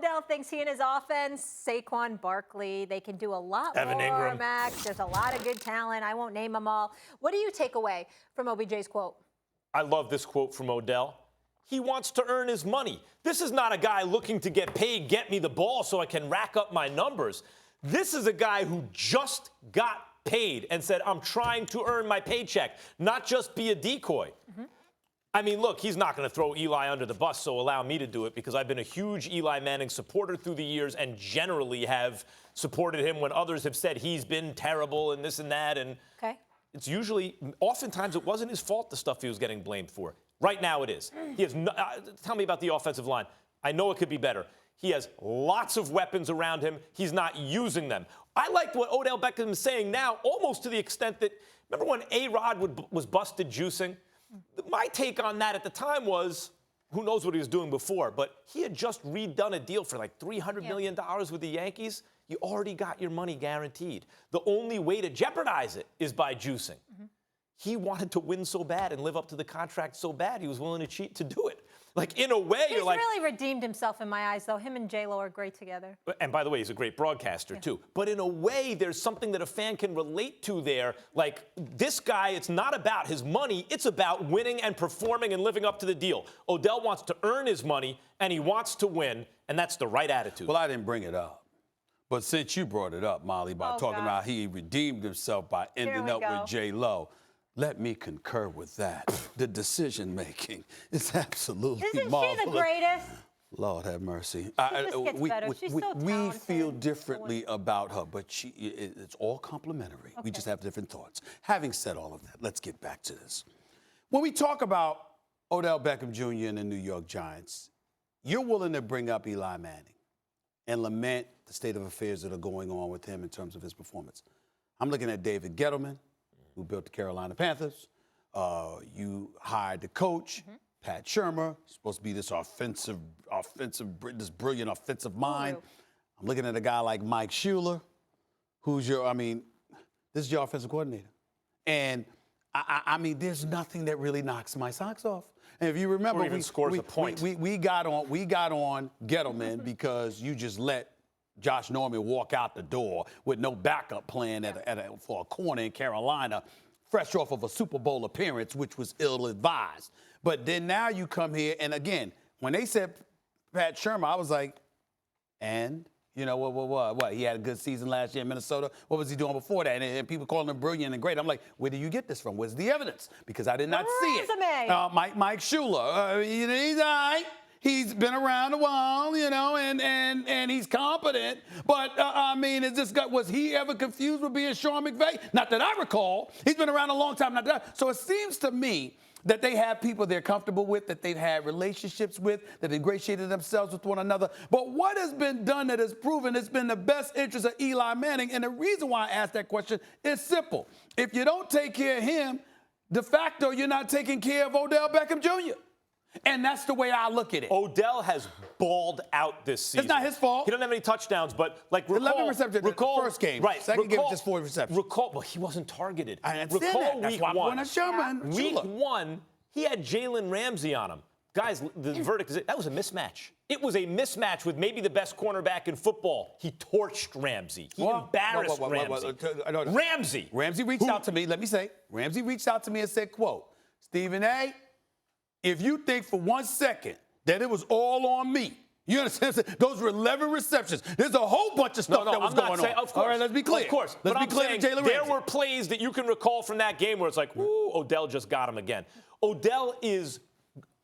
Odell thinks he and his offense, Saquon Barkley, they can do a lot Evan more, Ingram. Max. There's a lot of good talent. I won't name them all. What do you take away from OBJ's quote? I love this quote from Odell. He wants to earn his money. This is not a guy looking to get paid, get me the ball so I can rack up my numbers. This is a guy who just got paid and said, I'm trying to earn my paycheck, not just be a decoy. I mean, look, he's not going to throw Eli under the bus, so allow me to do it because I've been a huge Eli Manning supporter through the years and generally have supported him when others have said he's been terrible and this and that. And it's usually, oftentimes it wasn't his fault, the stuff he was getting blamed for. Right now it is. He has no, tell me about the offensive line. I know it could be better. He has lots of weapons around him. He's not using them. I liked what Odell Beckham is saying now, almost to the extent that, remember when A-Rod was busted juicing? My take on that at the time was, who knows what he was doing before, but he had just redone a deal for like $300 million with the Yankees. You already got your money guaranteed. The only way to jeopardize it is by juicing. He wanted to win so bad and live up to the contract so bad, he was willing to cheat to do it. Like, in a way, He's you're like... He's really redeemed himself in my eyes, though. Him and J-Lo are great together. And by the way, he's a great broadcaster, too. But in a way, there's something that a fan can relate to there. Like, this guy, it's not about his money. It's about winning and performing and living up to the deal. Odell wants to earn his money, and he wants to win, and that's the right attitude. Well, I didn't bring it up. But since you brought it up, Molly, by talking about he redeemed himself by ending up with J-Lo, let me concur with that. The decision-making is absolutely marvelous. Isn't she the greatest? Lord have mercy. She just gets better. She's so talented. We feel differently about her, but it's all complimentary. We just have different thoughts. Having said all of that, let's get back to this. When we talk about Odell Beckham Jr. and the New York Giants, you're willing to bring up Eli Manning and lament the state of affairs that are going on with him in terms of his performance. I'm looking at David Gettleman, who built the Carolina Panthers. You hired the coach, Pat Shermer, supposed to be this this brilliant offensive mind. I'm looking at a guy like Mike Schuler, who's this is your offensive coordinator. And I mean, there's nothing that really knocks my socks off. And if you remember, or even scores a point. We got on Gettleman because you just let Josh Norman walk out the door with no backup plan for a corner in Carolina, fresh off of a Super Bowl appearance, which was ill-advised. But then now you come here, and again, when they said Pat Shermer, I was like, and? You know, what? He had a good season last year in Minnesota. What was he doing before that? And people calling him brilliant and great. I'm like, where do you get this from? Where's the evidence? Because I did not see it. Mike Schuler, he's all right. He's been around a while, you know, and he's competent. But, was he ever confused with being Sean McVay? Not that I recall. He's been around a long time. So it seems to me that they have people they're comfortable with, that they've had relationships with, that they've ingratiated themselves with one another. But what has been done that has proven it's been the best interest of Eli Manning? And the reason why I asked that question is simple. If you don't take care of him, de facto, you're not taking care of Odell Beckham Jr. And that's the way I look at it. Odell has balled out this season. It's not his fault. He doesn't have any touchdowns, but like 11 receptions in the first game. Right. Second game, just 4 receptions. Well, he wasn't targeted. I understand that. That's why I'm going to Sherman. Week 1, he had Jalen Ramsey on him. Guys, the verdict is that was a mismatch. It was a mismatch with maybe the best cornerback in football. He torched Ramsey. He embarrassed Ramsey. Ramsey reached out to me. Let me say, Ramsey reached out to me and said, quote, Stephen A., if you think for 1 second that it was all on me, you understand? Those were 11 receptions. There's a whole bunch of stuff that was going on. Of course. All right, let's be clear. Of course. Let's be clear to Jalen Ramsey. There were plays that you can recall from that game where it's like, ooh, Odell just got him again. Odell is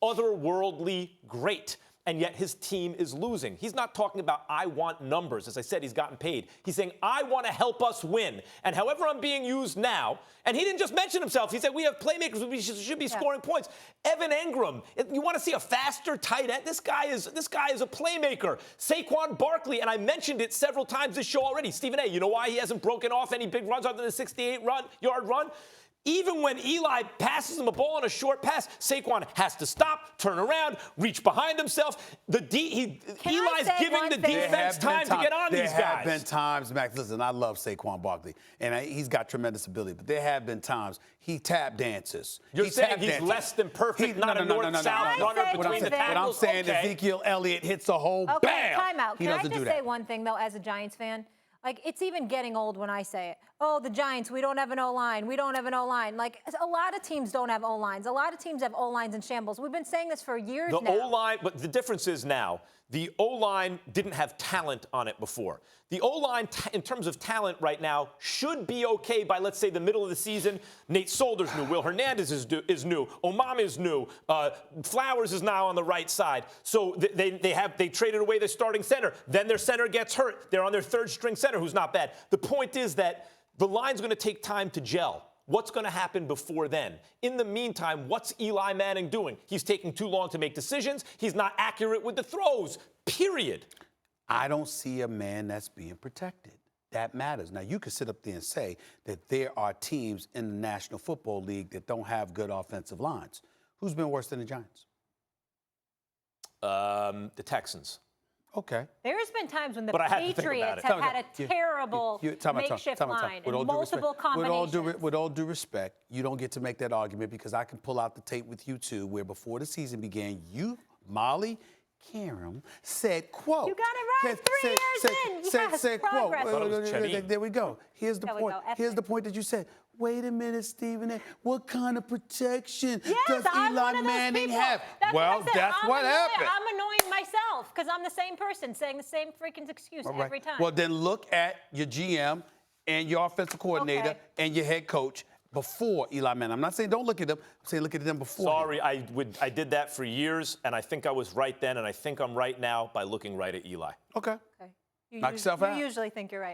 otherworldly great. And yet his team is losing. He's not talking about, I want numbers. As I said, he's gotten paid. He's saying, I want to help us win. And however I'm being used now, and he didn't just mention himself. He said, we have playmakers. We should be scoring points. Evan Ingram, you want to see a faster tight end? This guy is a playmaker. Saquon Barkley, and I mentioned it several times this show already. Stephen A., you know why he hasn't broken off any big runs other than the 68-yard run? Even when Eli passes him a ball on a short pass, Saquon has to stop, turn around, reach behind himself. Eli's giving the defense time to get on these guys. There have been times, Max, listen, I love Saquon Barkley, and he's got tremendous ability, but there have been times he tap dances. You're saying he's less than perfect, not a north-south runner between the tackles? What I'm saying, Ezekiel Elliott hits a hole, bam! Time out. He Can I doesn't just do that. say one thing, though, as a Giants fan? Like, it's even getting old when I say it. Oh, the Giants, we don't have an O-line. We don't have an O-line. Like, a lot of teams don't have O-lines. A lot of teams have O-lines in shambles. We've been saying this for years now. The O-line, but the difference is now, the O-line didn't have talent on it before. The O-line, in terms of talent right now, should be okay by, let's say, the middle of the season. Nate Solder's new. Will Hernandez is new. Omam is new. Flowers is now on the right side. So they traded away their starting center. Then their center gets hurt. They're on their third-string center, who's not bad. The point is that the line's going to take time to gel. What's going to happen before then? In the meantime, what's Eli Manning doing? He's taking too long to make decisions. He's not accurate with the throws, period. I don't see a man that's being protected. That matters. Now, you could sit up there and say that there are teams in the National Football League that don't have good offensive lines. Who's been worse than the Giants? The Texans. Okay. There's been times when the But I had to think about Patriots it. have had a terrible makeshift line and multiple combinations. With all due respect, you don't get to make that argument because I can pull out the tape with you two where before the season began, you, Molly, Karam, said, quote. You got it right. 3 years in. Yes, progress. Quote. There we go. Here's the point. Here's the point that you said. Wait a minute, Stephen A. What kind of protection does Eli Manning have? Well, that's what happened. I'm annoying myself because I'm the same person saying the same freaking excuse every time. Well, then look at your GM and your offensive coordinator and your head coach before Eli Manning. I'm not saying don't look at them. I'm saying look at them before. Sorry, I did that for years, and I think I was right then, and I think I'm right now by looking right at Eli. Okay. You Knock yourself out. You usually think you're right.